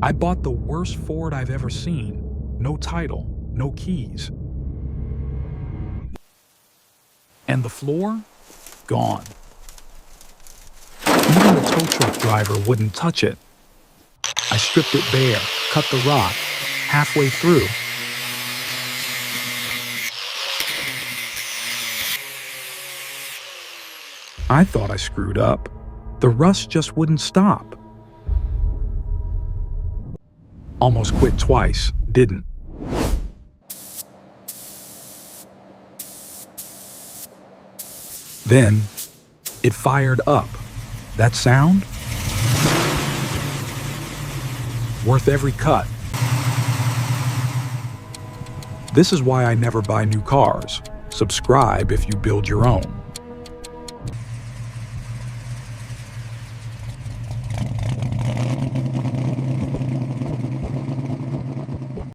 I bought the worst Ford I've ever seen. No title, no keys. And the floor? Gone. Even the tow truck driver wouldn't touch it. I stripped it bare, cut the rock, halfway through. I thought I screwed up. The rust just wouldn't stop. Almost quit twice, didn't. Then, it fired up. That sound? Worth every cut. This is why I never buy new cars. Subscribe if you build your own.